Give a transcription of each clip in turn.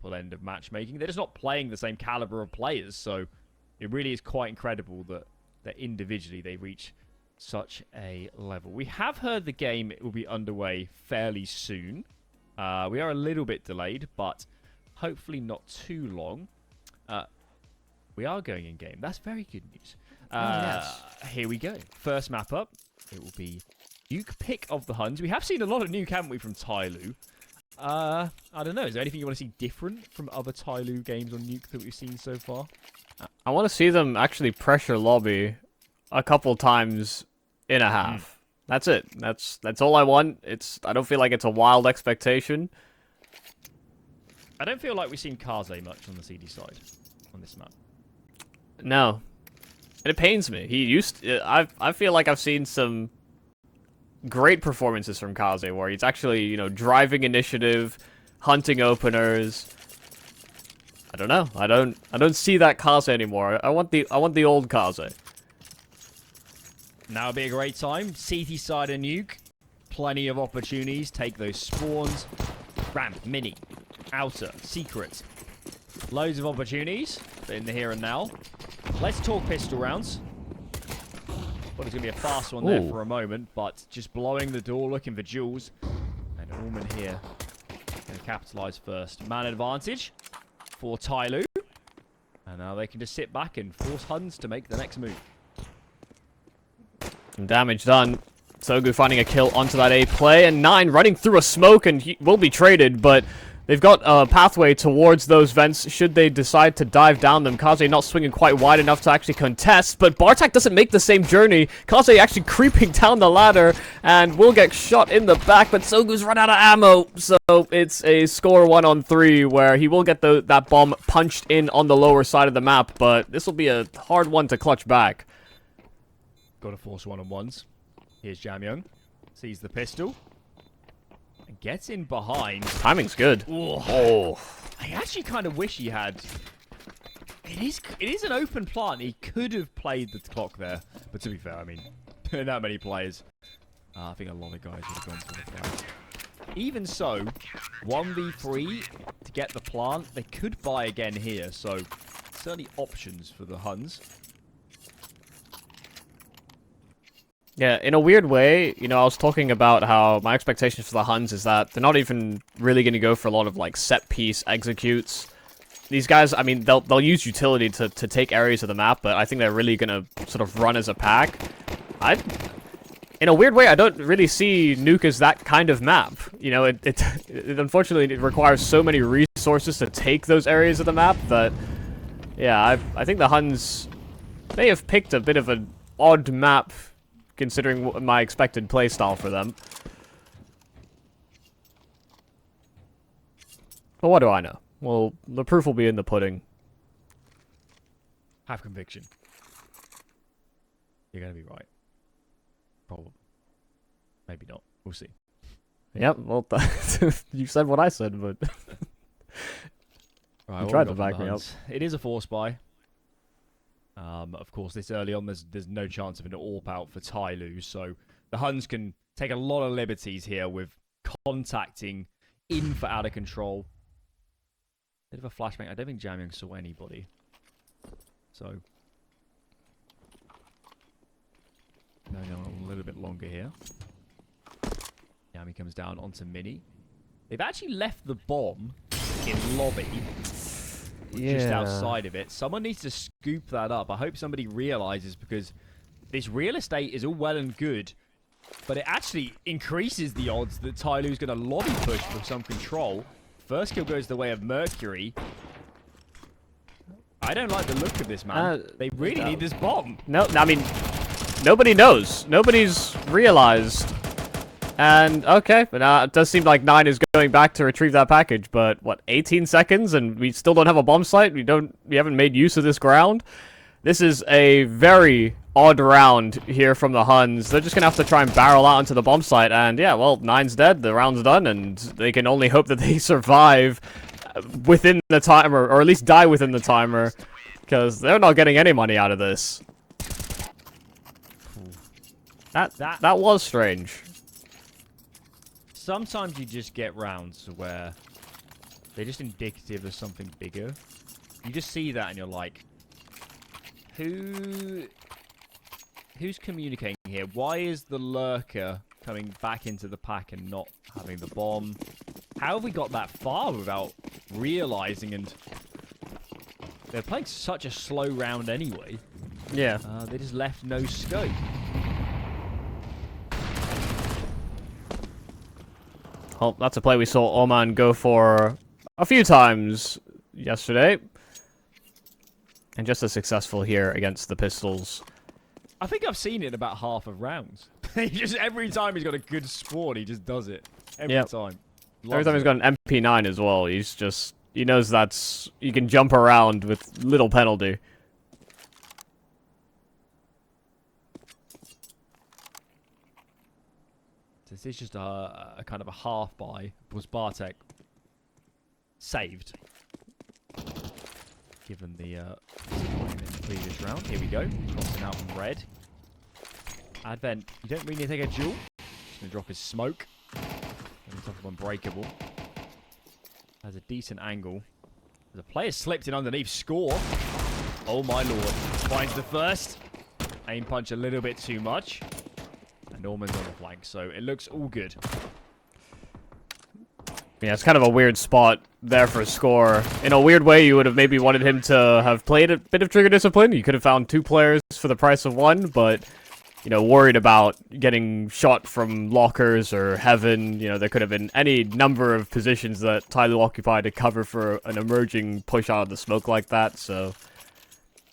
upper end of matchmaking. They're just not playing the same caliber of players, so it really is quite incredible that individually they reach such a level. We have heard the game will be underway fairly soon. We are a little bit delayed, but hopefully not too long. We are going in game. That's very good news. Yes. Here we go. First map up. It will be Nuke pick of the Huns. We have seen a lot of Nuke, haven't we, from TYLOO? I don't know. Is there anything you want to see different from other TYLOO games on Nuke that we've seen so far? I want to see them actually pressure lobby a couple times in a half. That's it. That's all I want. I don't feel like it's a wild expectation. I don't feel like we've seen Kaze much on the CD side on this map. No. And it pains me. I feel like I've seen some great performances from Kaze where he's actually, you know, driving initiative, hunting openers. I don't know. I don't see that Kaze anymore. I want the old Kaze. Now would be a great time. CT side of Nuke. Plenty of opportunities. Take those spawns. Ramp, mini, outer, secret. Loads of opportunities in the here and now. Let's talk pistol rounds. Thought it was going to be a fast one there for a moment, but just blowing the door, looking for Jules. And Allman here going to capitalise first. Man advantage for TYLOO. And now they can just sit back and force Huns to make the next move. Some damage done. Sogu finding a kill onto that A play, and 9 running through a smoke, and he will be traded, but they've got a pathway towards those vents should they decide to dive down them. Kaze not swinging quite wide enough to actually contest, but Bartek doesn't make the same journey. Kaze actually creeping down the ladder and will get shot in the back, but Sogu's run out of ammo, so it's a score 1-on-3 where he will get that bomb punched in on the lower side of the map, but this will be a hard one to clutch back. Got to force one-on-ones. Here's Jamyoung. Sees the pistol. And gets in behind. Timing's good. Oh. I actually kind of wish he had... It is an open plant. He could have played the clock there. But to be fair, I mean, not many players. I think a lot of guys would have gone for the plant. Even so, 1v3 to get the plant. They could buy again here. So, certainly options for the Huns. Yeah, in a weird way, you know, I was talking about how my expectations for the Huns is that they're not even really going to go for a lot of, like, set-piece executes. These guys, I mean, they'll use utility to take areas of the map, but I think they're really going to sort of run as a pack. In a weird way, I don't really see Nuke as that kind of map. You know, it unfortunately, it requires so many resources to take those areas of the map that, yeah, I think the Huns may have picked a bit of an odd map considering my expected playstyle for them. But what do I know? Well, the proof will be in the pudding. Have conviction. You're going to be right. Probably. Maybe not. We'll see. Yep, well, you said what I said, but... Right, you tried to back me up. It is a force buy. Of course, this early on, there's no chance of an AWP out for TYLOO, so the Huns can take a lot of liberties here with contacting in for out of control. Bit of a flashbang. I don't think Jamyoung saw anybody. So, going on a little bit longer here. Yami comes down onto Mini. They've actually left the bomb in lobby. Just outside of it. Someone needs to scoop that up. I hope somebody realizes, because this real estate is all well and good, but it actually increases the odds that TYLOO's going to lobby push for some control. First kill goes the way of Mercury. I don't like the look of this, man. They really need this bomb. No, I mean, nobody knows. Nobody's realized. And, okay, but it does seem like 9 is going back to retrieve that package, but, what, 18 seconds, and we still don't have a bomb site? We haven't made use of this ground? This is a very odd round here from the Huns. They're just gonna have to try and barrel out onto the bomb site, and yeah, well, 9's dead, the round's done, and they can only hope that they survive within the timer, or at least die within the timer, because they're not getting any money out of this. That was strange. Sometimes you just get rounds where They're just indicative of something bigger. You just see that and you're like, who's communicating here? Why is the lurker coming back into the pack and not having the bomb? How have we got that far without realizing? And they're playing such a slow round anyway. Yeah. They just left no scope. Well, that's a play we saw Oman go for a few times yesterday. And just as successful here against the Pistols. I think I've seen it in about half of rounds. He just every time he's got a good spawn, he just does it. Every time. Every time he's got an MP9 as well, he knows that's you can jump around with little penalty. This is just a kind of a half buy. Was Bartek saved? Given the previous round. Here we go. Crossing out from red. Advent, you don't really need to take a duel. Just going to drop his smoke. On top of Unbreakable. Has a decent angle. The player slipped in underneath. Score. Oh my lord. Finds the first. Aim punch a little bit too much. And Norman's on the flank, so it looks all good. Yeah, it's kind of a weird spot there for a score. In a weird way, you would have maybe wanted him to have played a bit of trigger discipline. You could have found 2 players for the price of 1, but, you know, worried about getting shot from lockers or heaven. You know, there could have been any number of positions that TYLOO occupied to cover for an emerging push out of the smoke like that, so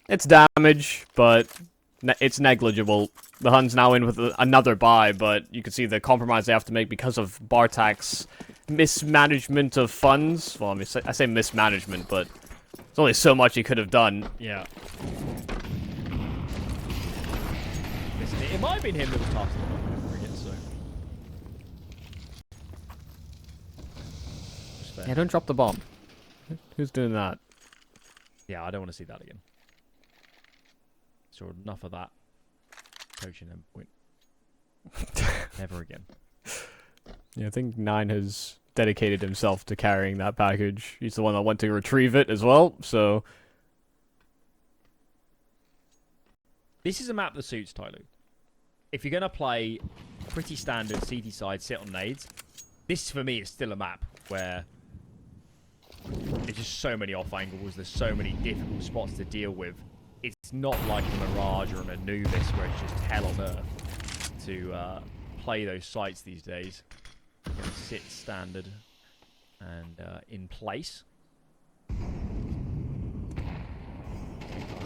it's damage, but it's negligible. The Huns now in with another buy, but you can see the compromise they have to make because of Bartak's mismanagement of funds. Well, I mean, I say mismanagement, but there's only so much he could have done. Yeah. Listen, it might have been him that was passing the ball, so. Yeah, don't drop the bomb. Who's doing that? Yeah, I don't want to see that again. So enough of that. Coaching him. Never again. Yeah, I think 9 has dedicated himself to carrying that package. He's the one that went to retrieve it as well, so. This is a map that suits TYLOO. If you're going to play pretty standard CT side, sit on nades, this for me is still a map where there's just so many off angles, there's so many difficult spots to deal with. It's not like a Mirage or an Anubis where it's just hell on earth to play those sites these days. You're going to sit standard and in place.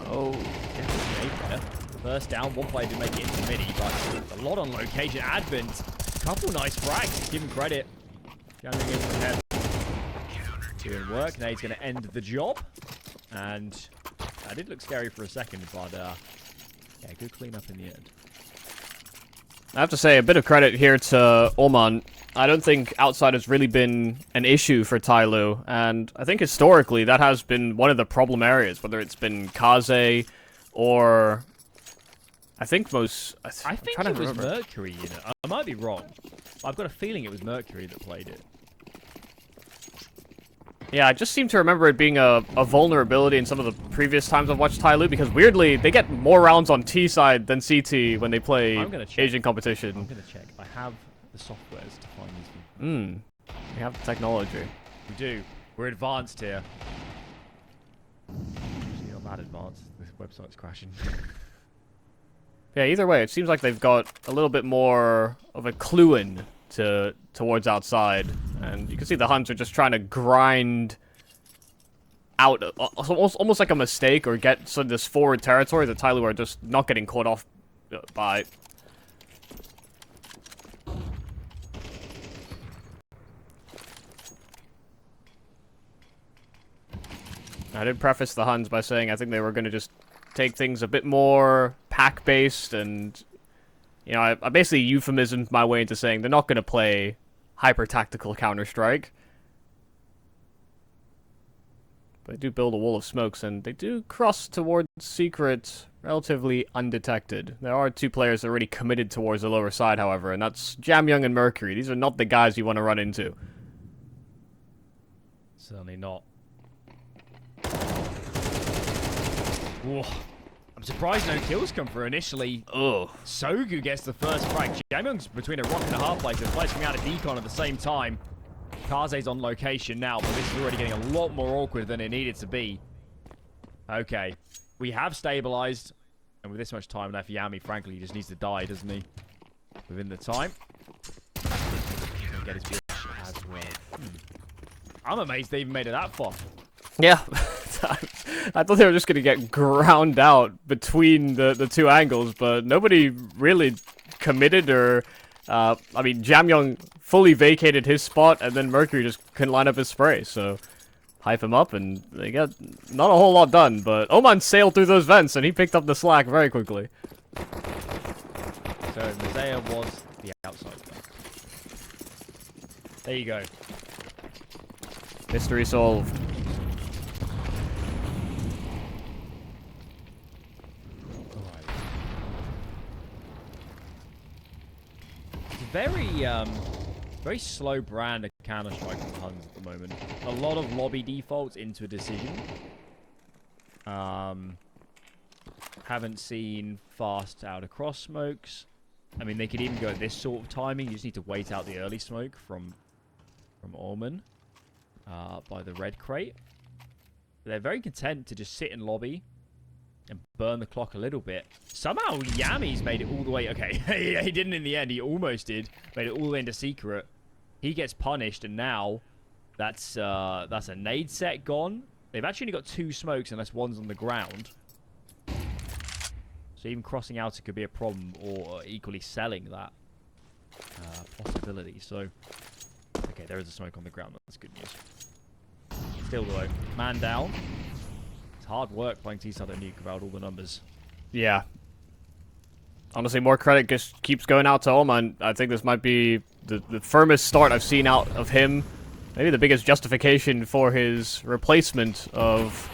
Oh, definitely. First down, one player did make it into mini, but a lot on location. Advent, couple nice frags, give him credit. Jamming into the head. Doing work, now he's going to end the job. And that did look scary for a second, but yeah, good cleanup in the end. I have to say, a bit of credit here to Oman. I don't think outside has really been an issue for TYLOO, and I think historically that has been one of the problem areas, whether it's been Kaze or I think most. I think it was Mercury, you know. I might be wrong. I've got a feeling it was Mercury that played it. Yeah, I just seem to remember it being a vulnerability in some of the previous times I've watched TYLOO, because weirdly, they get more rounds on T side than CT when they play Asian competition. I'm going to check. I have the softwares to find these people. We have the technology. We do. We're advanced here. Actually, not that advanced. This website's crashing. Yeah, either way, it seems like they've got a little bit more of a clue in towards outside, and you can see the Huns are just trying to grind out almost like a mistake or get this forward territory that TYLOO are just not getting caught off by. I did preface the Huns by saying I think they were going to just take things a bit more pack-based, and you know, I basically euphemismed my way into saying they're not going to play hyper-tactical Counter-Strike. But they do build a wall of smokes, and they do cross towards secret relatively undetected. There are 2 players already committed towards the lower side, however, and that's Jamyoung and Mercury. These are not the guys you want to run into. Certainly not. Whoa. I'm surprised no kills come through initially. Oh. Sogu gets the first frag. Jamyoung's between a rock and a hard place. They're flashing out a decon at the same time. Kaze's on location now, but this is already getting a lot more awkward than it needed to be. Okay. We have stabilized. And with this much time left, Yami, frankly, just needs to die, doesn't he? Within the time. He's gonna get his bitch as well. I'm amazed they even made it that far. Yeah. I thought they were just going to get ground out between the two angles, but nobody really committed or... I mean, Jamyoung fully vacated his spot, and then Mercury just couldn't line up his spray, so... Hype him up, and they got not a whole lot done, but Oman sailed through those vents, and he picked up the slack very quickly. So, Mizea was the outside guy. There you go. Mystery solved. It's a very slow brand of Counter-Strike from Huns at the moment. A lot of lobby defaults into a decision. Haven't seen fast out across smokes. I mean, they could even go at this sort of timing. You just need to wait out the early smoke from Orman by the red crate. But they're very content to just sit in lobby and burn the clock a little bit. Somehow Yami's made it all the way. Okay, he didn't in the end. He almost did. Made it all the way into secret. He gets punished, and now that's a nade set gone. They've actually only got 2 smokes unless one's on the ground. So even crossing out it could be a problem, or equally selling that possibility. So, okay, there is a smoke on the ground. That's good news. Still though, man down. It's hard work playing T-side and Nuke without all the numbers. Yeah. Honestly, more credit just keeps going out to Oman. I think this might be the firmest start I've seen out of him. Maybe the biggest justification for his replacement of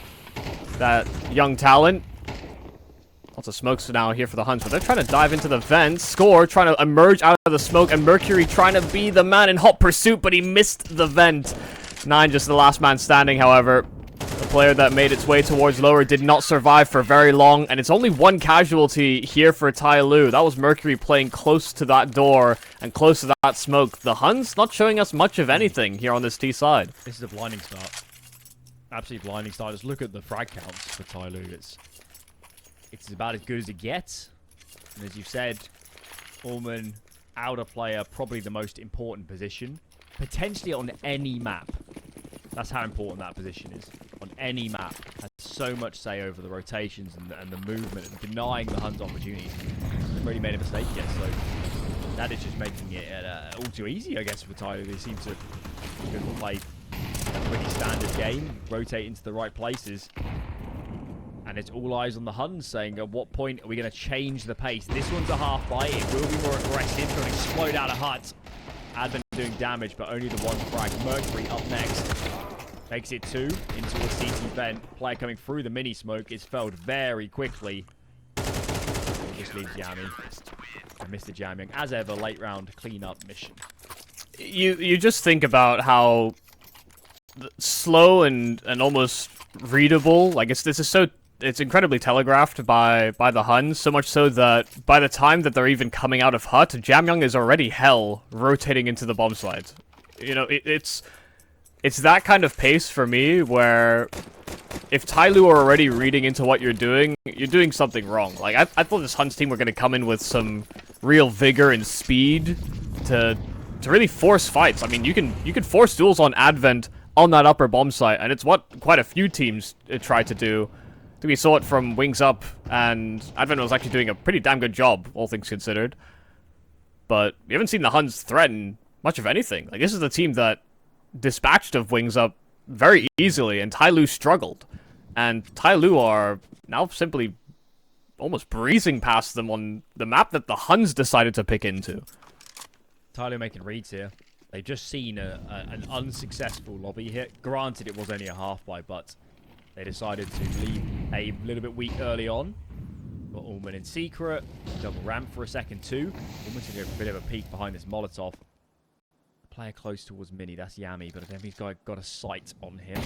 that young talent. Lots of smokes now here for the Huns, but they're trying to dive into the vents. Score trying to emerge out of the smoke, and Mercury trying to be the man in hot pursuit, but he missed the vent. 9 just the last man standing, however. The player that made its way towards lower did not survive for very long, and it's only 1 casualty here for TYLOO. That was Mercury playing close to that door and close to that smoke. The Huns not showing us much of anything here on this T side. This is a blinding start. Absolutely blinding start. Just look at the frag counts for TYLOO. It's about as good as it gets. And as you said, Orman, outer player, probably the most important position. Potentially on any map. That's how important that position is. On any map. Has so much say over the rotations and the movement and denying the Huns opportunities. They've already made a mistake yet, so that is just making it all too easy, I guess, for TYLOO. They seem to play a pretty standard game, rotate into the right places. And it's all eyes on the Huns saying, at what point are we going to change the pace? This one's a half bite. It will be more aggressive. Going to explode out of hut. Advent doing damage, but only the 1 frag. Mercury up next. Makes it 2 into a CT vent. Player coming through the mini smoke is felled very quickly. It just leaves Yami. And Mr. Jamyoung, as ever, late round cleanup mission. You just think about how slow and almost readable. Like it's incredibly telegraphed by the Huns, so much so that by the time that they're even coming out of hut, Jamyoung is already hell rotating into the bomb slides. You know, it's that kind of pace for me where if TYLOO are already reading into what you're doing something wrong. Like I thought this Huns team were going to come in with some real vigor and speed to really force fights. I mean, you can force duels on Advent on that upper bomb site, and it's what quite a few teams tried to do. I think we saw it from Wings Up, and Advent was actually doing a pretty damn good job, all things considered. But we haven't seen the Huns threaten much of anything. Like, this is the team that dispatched of Wings Up very easily, and TYLOO struggled. And TYLOO are now simply almost breezing past them on the map that the Huns decided to pick into. TYLOO making reads here. They've just seen an unsuccessful lobby hit. Granted, it was only a half by, but they decided to leave a little bit weak early on. Got Orman in secret. Double ramp for a second too. Orman's going to go for a bit of a peek behind this Molotov. Player close towards Mini. That's Yami, but I think he's got a sight on him.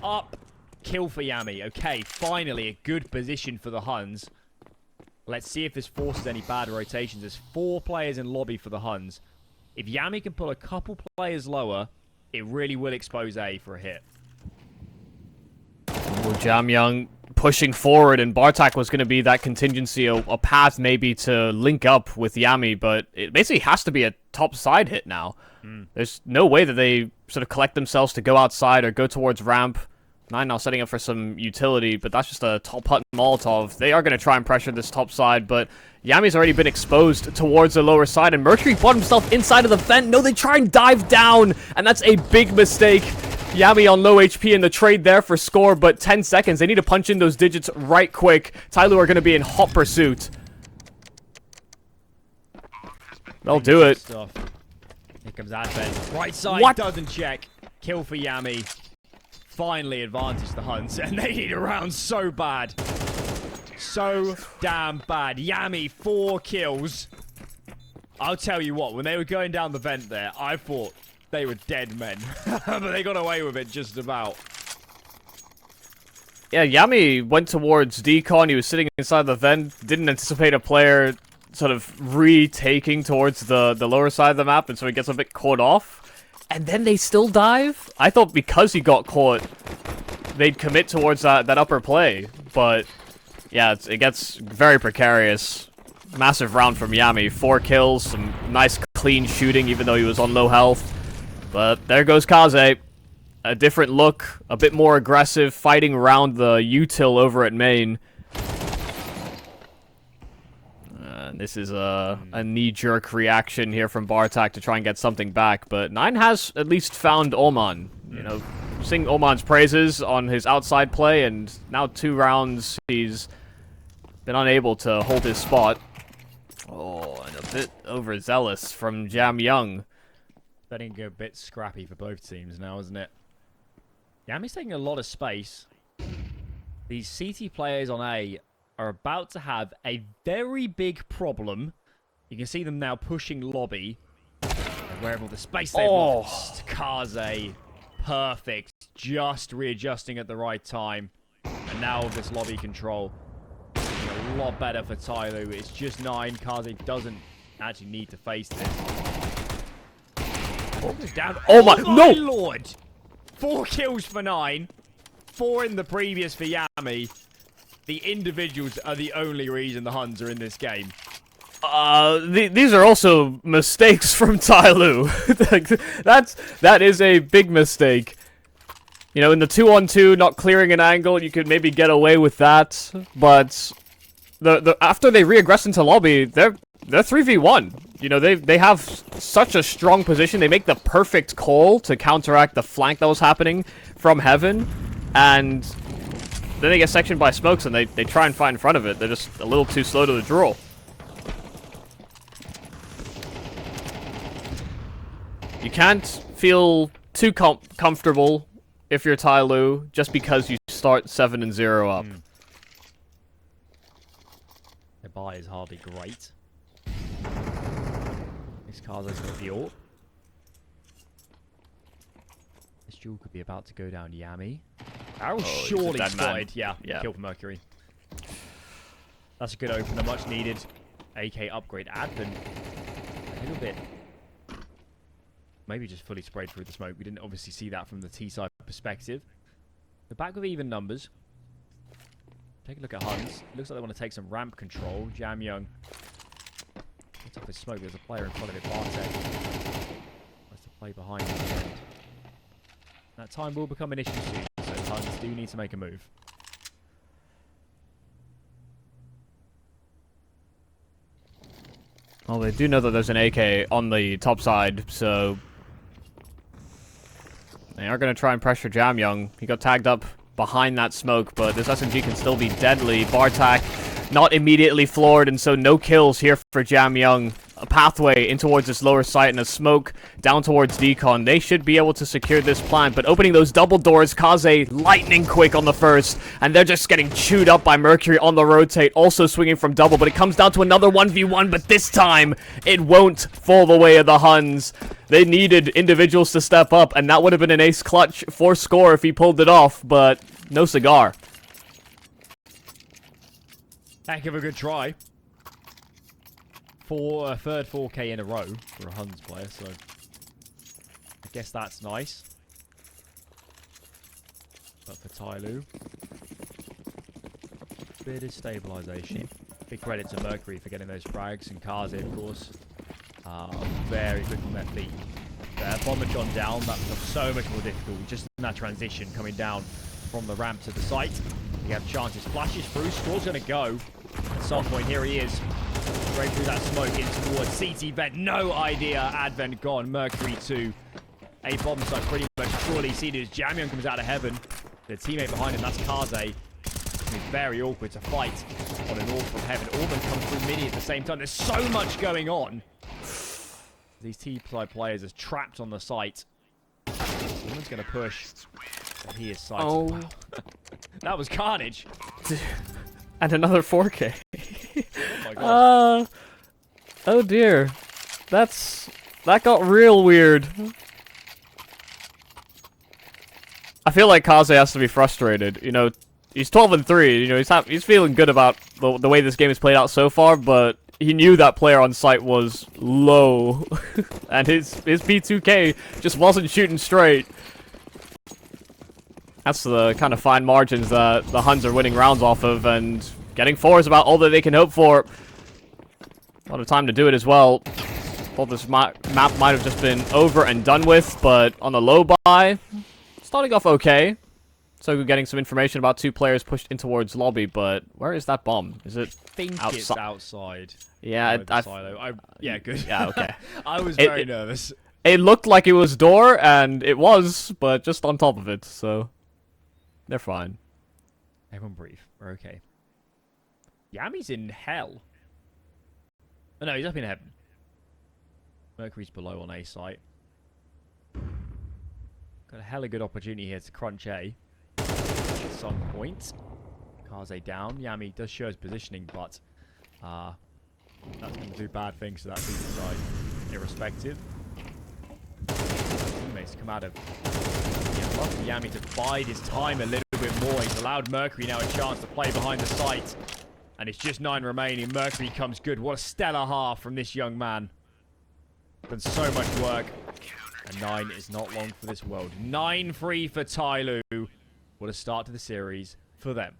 Up. Kill for Yami. Okay, finally a good position for the Huns. Let's see if this forces any bad rotations. There's 4 players in lobby for the Huns. If Yami can pull a couple players lower, it really will expose A for a hit. Well, Jamyoung pushing forward, and Bartak was going to be that contingency, a path maybe to link up with Yami, but it basically has to be a top side hit now. There's no way that they sort of collect themselves to go outside or go towards ramp. 9 now setting up for some utility, but that's just a top hut Molotov. They are going to try and pressure this top side, but Yami's already been exposed towards the lower side, and Mercury bought himself inside of the vent. No, they try and dive down, and that's a big mistake. Yami on low HP in the trade there for score, but 10 seconds. They need to punch in those digits right quick. TYLOO are going to be in hot pursuit. They'll do it. Stuff. Here comes Advent. Right side doesn't check. Kill for Yami. Finally advantage the Huns, and they need a round so bad. So damn bad. Yami, 4 kills. I'll tell you what, when they were going down the vent there, I thought they were dead men. But they got away with it just about. Yeah, Yami went towards Decon. He was sitting inside the vent. Didn't anticipate a player sort of retaking towards the lower side of the map, and so he gets a bit caught off. And then they still dive? I thought because he got caught, they'd commit towards that upper play. But, yeah, it gets very precarious. Massive round from Yami. 4 kills, some nice clean shooting, even though he was on low health. But there goes Kaze. A different look, a bit more aggressive, fighting around the util over at main. This is a knee-jerk reaction here from Bartak to try and get something back, but 9 has at least found Oman. You know, sing Oman's praises on his outside play, and now 2 rounds he's been unable to hold his spot. Oh, and a bit overzealous from Jamyoung. Betting go a bit scrappy for both teams now, isn't it? Yami's taking a lot of space. These CT players on A are about to have a very big problem. You can see them now pushing lobby. Wherever the space they've lost. Kaze, perfect. Just readjusting at the right time. And now with this lobby control, a lot better for TYLOO. It's just 9. Kaze doesn't actually need to face this. Down. Oh my lord! 4 kills for 9. 4 in the previous for Yami. The individuals are the only reason the Huns are in this game. These are also mistakes from TYLOO. That is a big mistake. You know, in the 2-on-2, not clearing an angle, you could maybe get away with that. But after they re-aggress into lobby, they're 3v1. You know, they have such a strong position. They make the perfect call to counteract the flank that was happening from heaven, and then they get sectioned by smokes, and they try and fight in front of it. They're just a little too slow to the draw. You can't feel too comfortable if you're TYLOO just because you start 7-0 up. Their buy is hardly great. This Kaze's got the ult. This duel could be about to go down Yami. Arrow surely spotted. Yeah, kill for Mercury. That's a good opener, much needed. AK upgrade Advent. A little bit. Maybe just fully sprayed through the smoke. We didn't obviously see that from the T side perspective. They're back with even numbers. Take a look at Huns. Looks like they want to take some ramp control. Jamyoung. What's up with smoke? There's a player in front of it. Bartek. That's the play behind him. That time will become an issue soon. So Huns do need to make a move. Well, they do know that there's an AK on the top side, so they are going to try and pressure Jamyoung. He got tagged up behind that smoke, but this SMG can still be deadly. Bartak not immediately floored, and so no kills here for Jamyoung. a pathway in towards this lower site and a smoke down towards Decon. They should be able to secure this plant, but opening those double doors, Kaze lightning quick on the first, and they're just getting chewed up by Mercury on the rotate, also swinging from double, but it comes down to another 1v1, but this time, it won't fall the way of the Huns. They needed individuals to step up, and that would have been an ace clutch for score if he pulled it off, but no cigar. Heck of a good try. For a third 4K in a row for a Huns player, so I guess that's nice. But for TYLOO, bit of stabilisation. Big credit to Mercury for getting those frags, and Kaze, of course, very quick on their feet. Bomber John down, that becomes so much more difficult just in that transition coming down from the ramp to the site. You have chances, flashes through, Squall's going to go. At some point, here he is. Straight through that smoke in towards CT vent. No idea. Advent gone. Mercury 2. A bomb site pretty much surely seen as Jamion comes out of heaven. The teammate behind him, that's Kaze. It's very awkward to fight on an orb from heaven. Orban comes through mini at the same time. There's so much going on. These T-side players are trapped on the site. Someone's going to push. And he is sighted. Oh. Wow. That was carnage. And another 4K. Oh my gosh. Oh dear. That got real weird. I feel like Kaze has to be frustrated. You know, he's 12-3. You know, he's feeling good about the way this game has played out so far, but he knew that player on site was low. And his P2K just wasn't shooting straight. That's the kind of fine margins that the Huns are winning rounds off of, and getting 4 is about all that they can hope for. A lot of time to do it as well. Thought this map might have just been over and done with, but on the low buy, starting off okay. So getting some information about 2 players pushed in towards lobby, but where is that bomb? Is it It's outside. Yeah, yeah, good. Yeah, okay. I was very nervous. It looked like it was door, and it was, but just on top of it, so they're fine. Everyone breathe. We're okay. Yami's in hell. Oh, no, he's up in heaven. Mercury's below on A site. Got a hella good opportunity here to crunch A. At some point. Kaze down. Yami does show his positioning, but that's going to do bad things to that B side, irrespective. Teammates come out of... Yeah, lucky Yami to bide his time a little bit more. He's allowed Mercury now a chance to play behind the site. And it's just 9 remaining. Mercury comes good. What a stellar half from this young man. Done so much work. And 9 is not long for this world. 9-3 for TYLOO. What a start to the series for them.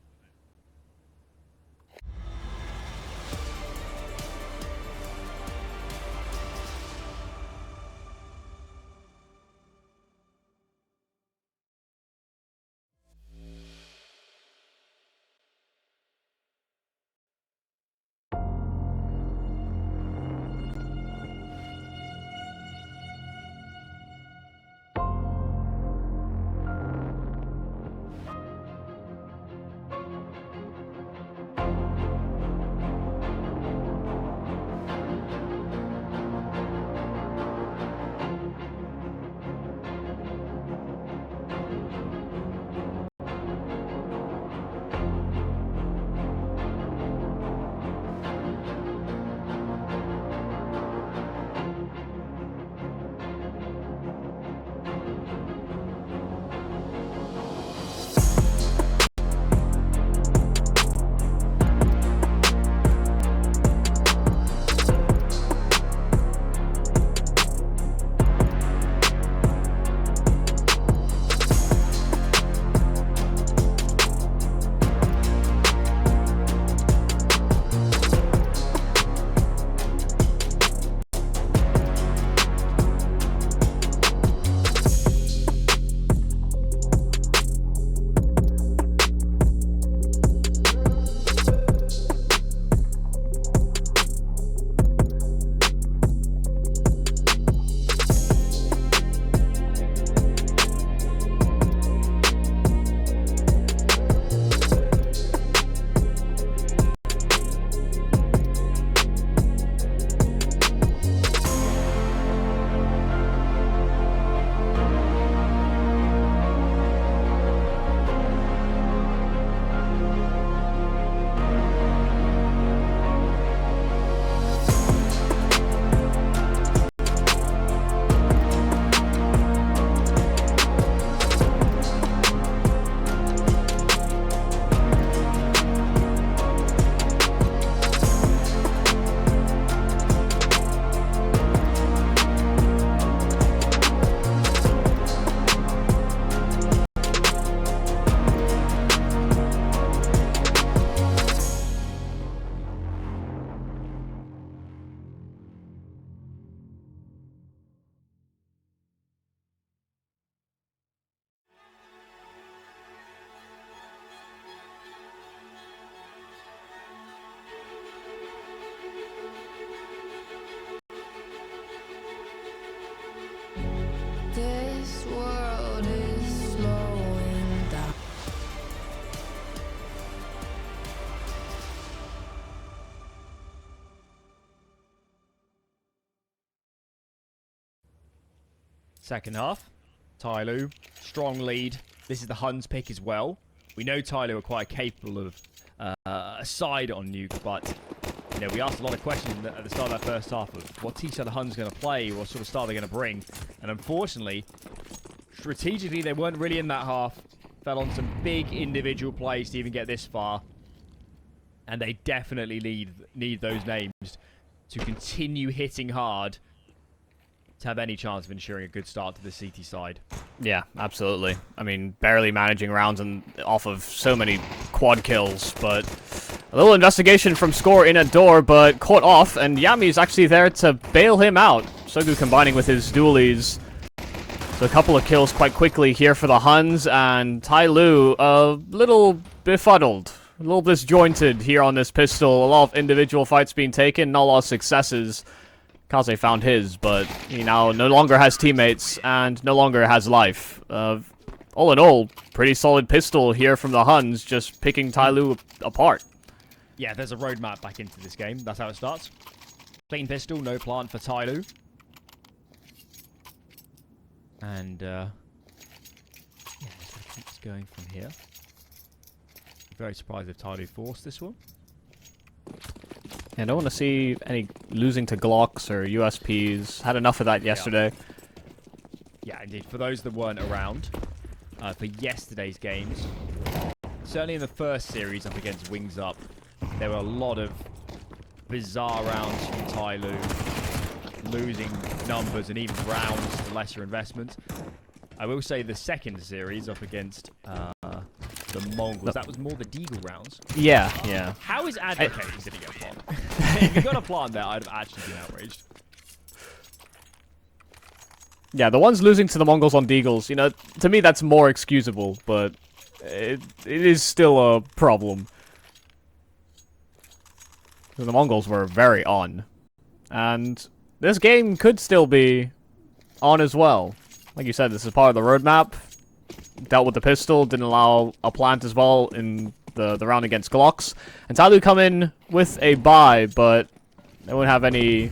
Second half, TYLOO, strong lead. This is the Huns pick as well. We know TYLOO are quite capable of a side on Nuke, but you know, we asked a lot of questions at the start of that first half of what T-side the Huns going to play, what sort of style they're going to bring, and unfortunately, strategically they weren't really in that half. Fell on some big individual plays to even get this far, and they definitely need those names to continue hitting hard to have any chance of ensuring a good start to the CT side. Yeah, absolutely. I mean, barely managing rounds and off of so many quad kills, but a little investigation from Score in at door, but caught off, and Yami's actually there to bail him out. Sogu combining with his dualies. So a couple of kills quite quickly here for the Huns, and TYLOO a little befuddled, a little disjointed here on this pistol. A lot of individual fights being taken, not a lot of successes. Kaze found his, but he now no longer has teammates and no longer has life. All in all, pretty solid pistol here from the Huns, just picking TYLOO apart. Yeah, there's a roadmap back into this game. That's how it starts. Clean pistol, no plant for TYLOO. And, yeah, it keeps going from here. Very surprised if TYLOO forced this one. Yeah, I don't want to see any losing to Glocks or USPs. Had enough of that yesterday. Yeah, indeed. For those that weren't around for yesterday's games, certainly in the first series up against Wings Up, there were a lot of bizarre rounds from TYLOO, losing numbers and even rounds to lesser investment. I will say the second series up against the Mongols, that was more the Deagle rounds. Yeah, yeah. How is advocating sitting at plant? If you got a plant there, I'd have actually been outraged. Yeah, the ones losing to the Mongols on Deagles, you know, to me that's more excusable, but it is still a problem. The Mongols were very on. And this game could still be on as well. Like you said, this is part of the roadmap. Dealt with the pistol, didn't allow a plant as well in the round against Glocks. And TYLOO come in with a buy, but they won't have any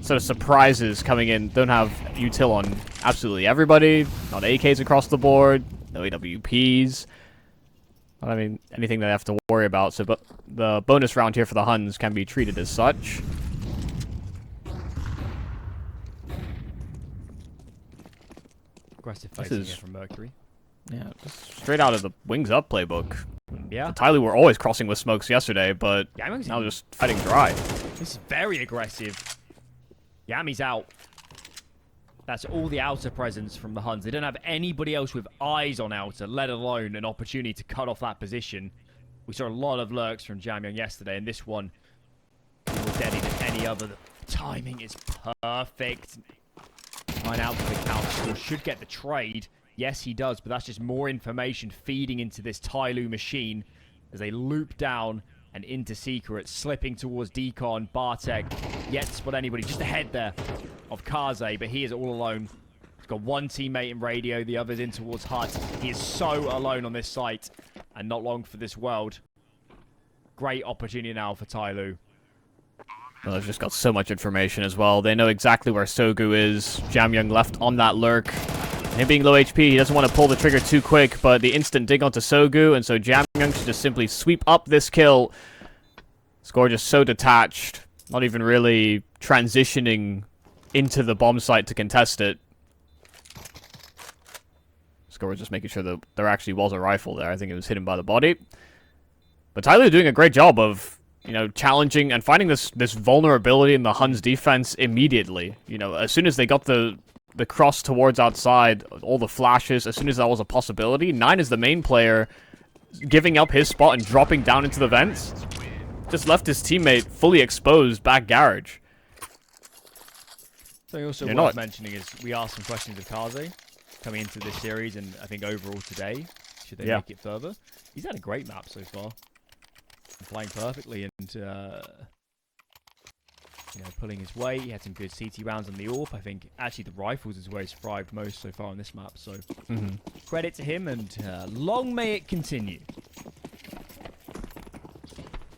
sort of surprises coming in. Don't have util on absolutely everybody. Not AKs across the board. No AWPs. I mean, anything they have to worry about. So, but the bonus round here for the Huns can be treated as such. Aggressive facing here from Mercury. Yeah, just straight out of the Wings Up playbook. Yeah. TYLOO were always crossing with smokes yesterday, but now just fighting dry. This is very aggressive. Yami's out. That's all the outer presence from the Huns. They don't have anybody else with eyes on outer, let alone an opportunity to cut off that position. We saw a lot of lurks from Jamyang yesterday, and this one more deadly than any other. The timing is perfect. 9 out for the counter score. Should get the trade. Yes, he does, but that's just more information feeding into this TYLOO machine as they loop down and into secret, slipping towards Decon, Bartek, yet to spot anybody. Just ahead there of Kaze, but he is all alone. He's got one teammate in radio, the other's in towards Hut. He is so alone on this site, and not long for this world. Great opportunity now for TYLOO. Well, they've just got so much information as well. They know exactly where Sogu is. Jamyang left on that lurk. Him being low HP, he doesn't want to pull the trigger too quick, but the instant dig onto Sogu, and so Jamyang should just simply sweep up this kill. Score just so detached, not even really transitioning into the bomb site to contest it. Score just making sure that there actually was a rifle there. I think it was hidden by the body. But TYLOO doing a great job of, you know, challenging and finding this vulnerability in the Huns defense immediately. You know, as soon as they got the cross towards outside, all the flashes, as soon as that was a possibility, 9 is the main player giving up his spot and dropping down into the vents. Just left his teammate fully exposed back garage. Something also worth mentioning is we asked some questions of Kaze coming into this series, and I think overall today, should they make it further. He's had a great map so far. Playing perfectly and you know, pulling his weight. He had some good CT rounds on the AWP. I think actually the rifles is where he's thrived most so far on this map. So credit to him, and long may it continue.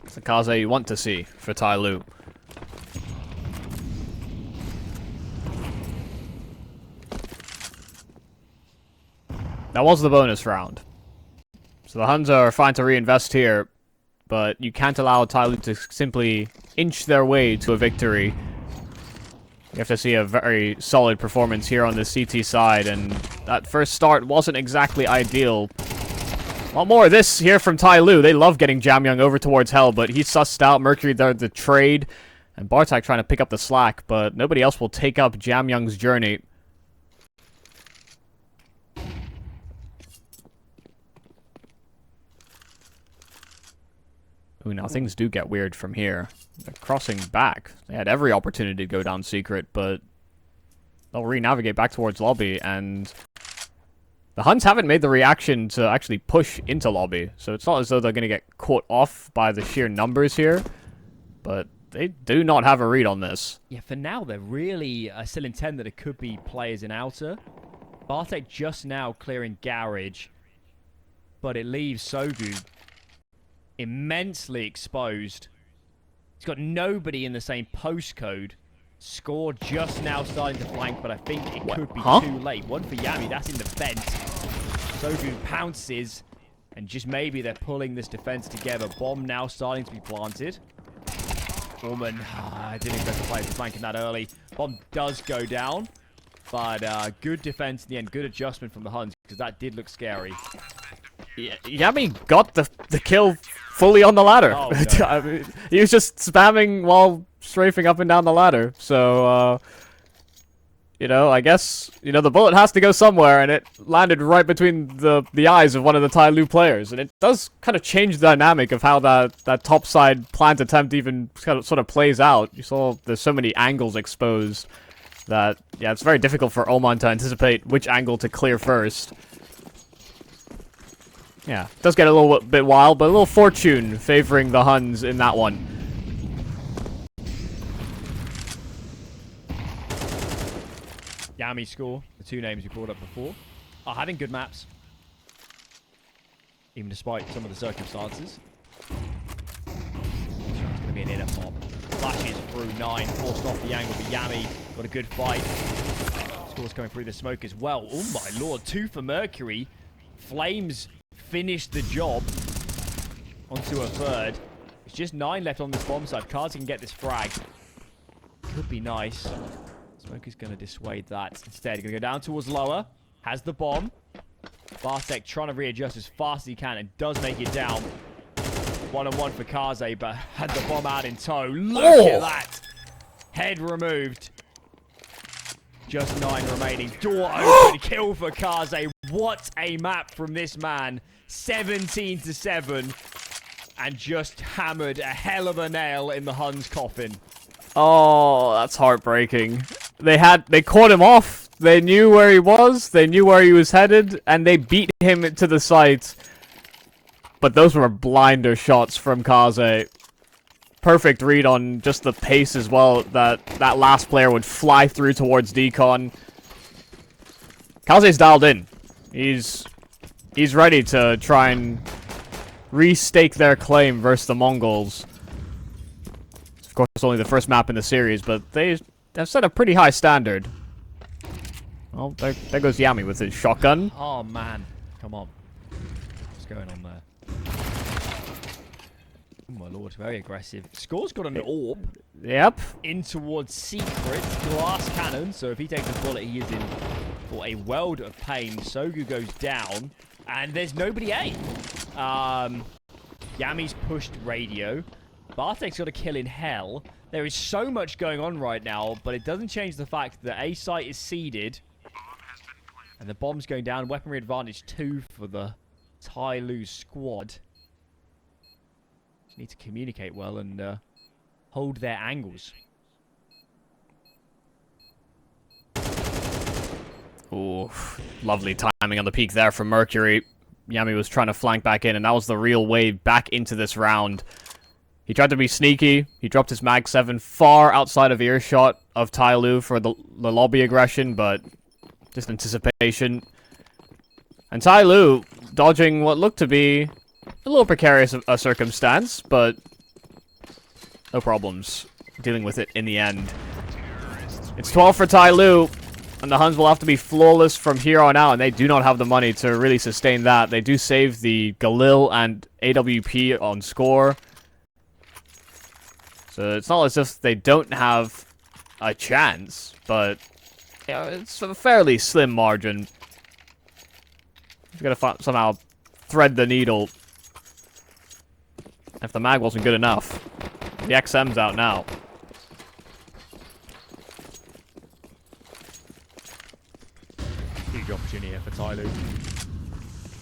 It's the Kaze you want to see for That was the bonus round. So the Huns are fine to reinvest here, but you can't allow TYLOO to simply inch their way to a victory. You have to see a very solid performance here on the CT side, and that first start wasn't exactly ideal. A lot more of this here from TYLOO. They love getting Jamyoung over towards Hell, but he's sussed out Mercury there, the trade, and Bartek trying to pick up the slack, but nobody else will take up Jamyoung's journey. Ooh, now things do get weird from here. They're crossing back. They had every opportunity to go down secret, but they'll re-navigate back towards lobby, and the Huns haven't made the reaction to actually push into lobby, so it's not as though they're going to get caught off by the sheer numbers here, but they do not have a read on this. Yeah, for now, they're really still intent that it could be players in outer. Bartek just now clearing garage, but it leaves Sogu immensely exposed. He's got nobody in the same postcode. Score just now starting to flank, but I think it could be too late. One for Yami, that's in the vent. Sogu pounces, and just maybe they're pulling this defense together. Bomb now starting to be planted. Foreman, I didn't expect the players to flanking that early. Bomb does go down, but good defense in the end. Good adjustment from the Huns, because that did look scary. Yeah, Yami got the kill fully on the ladder. Oh, no. I mean, he was just spamming while strafing up and down the ladder. So, you know, I guess, you know, the bullet has to go somewhere, and it landed right between the eyes of one of the TYLOO players. And it does kind of change the dynamic of how that topside plant attempt even kind of sort of plays out. You saw there's so many angles exposed that, yeah, it's very difficult for Oman to anticipate which angle to clear first. Yeah, it does get a little bit wild, but a little fortune favoring the Huns in that one. Yami score, the two names we brought up before, are having good maps. Even despite some of the circumstances. It's going to be an inner pop. Flashes through 9, forced off the angle for Yami. Got a good fight. Scores coming through the smoke as well. Oh my lord, 2 for Mercury. Flames finished the job onto a third. It's just 9 left on this bomb side. Cards can get this frag. Could be nice. Smoke is going to dissuade that. Instead, going to go down towards lower. Has the bomb. Bartek trying to readjust as fast as he can and does make it down. 1-on-1 for Kaze, but had the bomb out in tow. Look at that. Head removed. Just 9 remaining. Door open. Kill for Kaze. What a map from this man. 17-7. And just hammered a hell of a nail in the Huns' coffin. Oh, that's heartbreaking. They caught him off. They knew where he was. They knew where he was headed, and they beat him to the site. But those were blinder shots from Kaze. Perfect read on just the pace as well, that last player would fly through towards Decon. Kaze's dialed in. He's ready to try and restake their claim versus the Mongols. Of course, it's only the first map in the series, but they've set a pretty high standard. Well, there goes Yami with his shotgun. Oh, man. Come on. What's going on there? Oh, my lord. Very aggressive. Score's got an orb. Yep. In towards Secret. Glass cannon. So if he takes a bullet, he is in for a world of pain. Sogu goes down. And there's nobody A. Yami's pushed radio. Bartek's got a kill in hell. There is so much going on right now, but it doesn't change the fact that A site is seeded. And the bomb's going down. Weaponry advantage 2 for the TYLOO squad. Just need to communicate well and hold their angles. Ooh, lovely timing on the peak there from Mercury. Yami was trying to flank back in, and that was the real way back into this round. He tried to be sneaky. He dropped his Mag 7 far outside of earshot of TYLOO for the lobby aggression, but just anticipation. And TYLOO dodging what looked to be a little precarious a circumstance, but no problems dealing with it in the end. It's 12 for TYLOO. And the Huns will have to be flawless from here on out, and they do not have the money to really sustain that. They do save the Galil and AWP on score. So it's not as if they don't have a chance, but you know, it's a fairly slim margin. You've got to somehow thread the needle. If the mag wasn't good enough. The XM's out now. Huge opportunity here for TYLOO.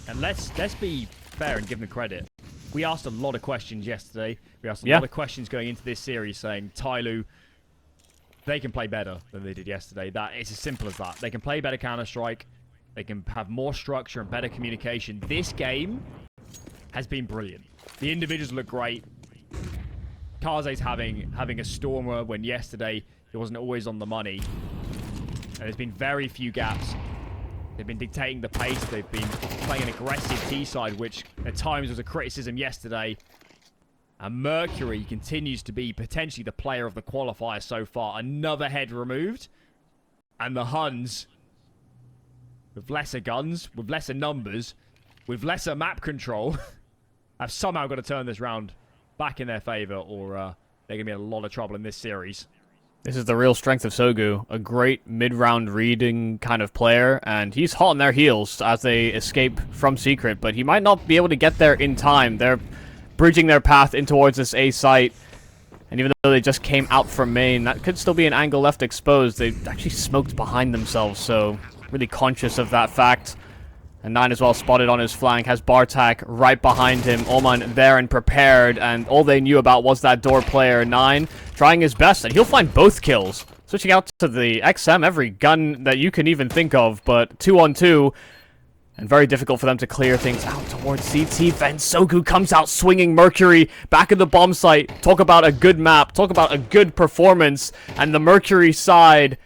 And let's be fair and give them credit. We asked a lot of questions yesterday. We asked a lot of questions going into this series saying TYLOO, they can play better than they did yesterday. That it's as simple as that. They can play better Counter-Strike. They can have more structure and better communication. This game has been brilliant. The individuals look great. Kaze's having a stormer when yesterday he wasn't always on the money. And there's been very few gaps. They've been dictating the pace. They've been playing an aggressive T-side, which at times was a criticism yesterday. And Mercury continues to be potentially the player of the qualifier so far. Another head removed. And the Huns, with lesser guns, with lesser numbers, with lesser map control, have somehow got to turn this round back in their favor, or they're going to be in a lot of trouble in this series. This is the real strength of Sogu. A great mid-round reading kind of player, and he's hot on their heels as they escape from Secret, but he might not be able to get there in time. They're bridging their path in towards this A site, and even though they just came out from main, that could still be an angle left exposed. They actually smoked behind themselves, so really conscious of that fact. And 9 as well spotted on his flank, has Bartak right behind him. Oman there and prepared, and all they knew about was that door player. 9 trying his best, and he'll find both kills. Switching out to the XM, every gun that you can even think of, but 2-on-2. And very difficult for them to clear things out towards CT. Then Sogu comes out swinging Mercury back at the bomb site. Talk about a good map, talk about a good performance, and the Mercury side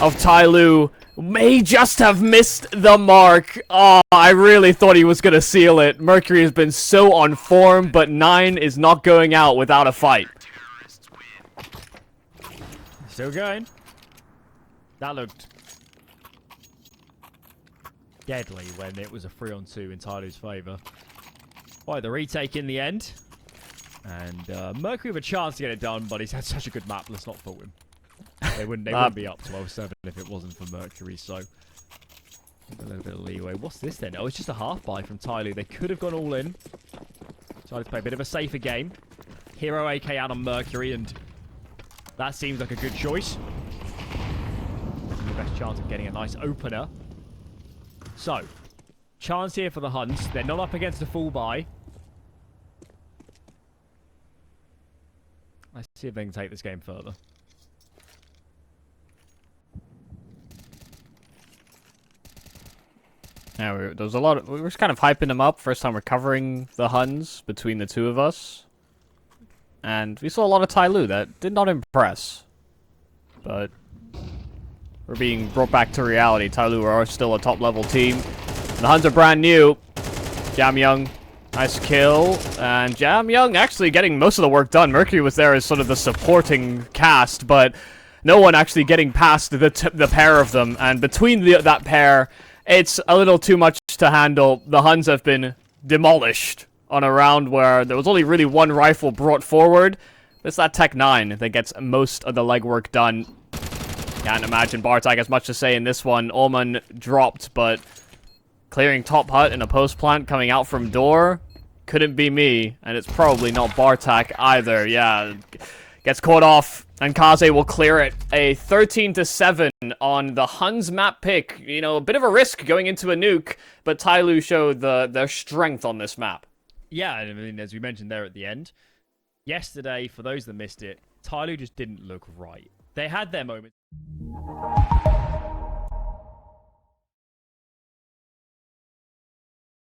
of TYLOO may just have missed the mark. Oh, I really thought he was going to seal it. Mercury has been so on form, but 9 is not going out without a fight. Still going. That looked deadly when it was a 3-on-2 in TYLOO's favor. Right, the retake in the end. And Mercury with a chance to get it done, but he's had such a good map, let's not fool him. They wouldn't be up 12-7 if it wasn't for Mercury, so a little bit of leeway. What's this then? Oh, it's just a half buy from TYLOO. They could have gone all in. Decided to play a bit of a safer game. Hero AK out on Mercury, and that seems like a good choice. The best chance of getting a nice opener. So, chance here for the Huns. They're not up against a full buy. Let's see if they can take this game further. Yeah, there was a lot of, we were just kind of hyping them up. First time we're covering the Huns between the two of us. And we saw a lot of TYLOO that did not impress. But we're being brought back to reality. TYLOO are still a top level team. The Huns are brand new. Jam Young, nice kill. And Jam Young actually getting most of the work done. Mercury was there as sort of the supporting cast, but no one actually getting past the pair of them. And between that pair, it's a little too much to handle. The Huns have been demolished on a round where there was only really one rifle brought forward. It's that Tech 9 that gets most of the legwork done. Can't imagine Bartak has much to say in this one. Oman dropped, but clearing top hut in a post plant coming out from door couldn't be me, and it's probably not Bartak either. Yeah, gets caught off, and Kaze will clear it. A 13-7 on the Huns map pick. You know, a bit of a risk going into a nuke, but TYLOO showed their strength on this map. Yeah, I mean, as we mentioned there at the end, yesterday, for those that missed it, TYLOO just didn't look right. They had their moments.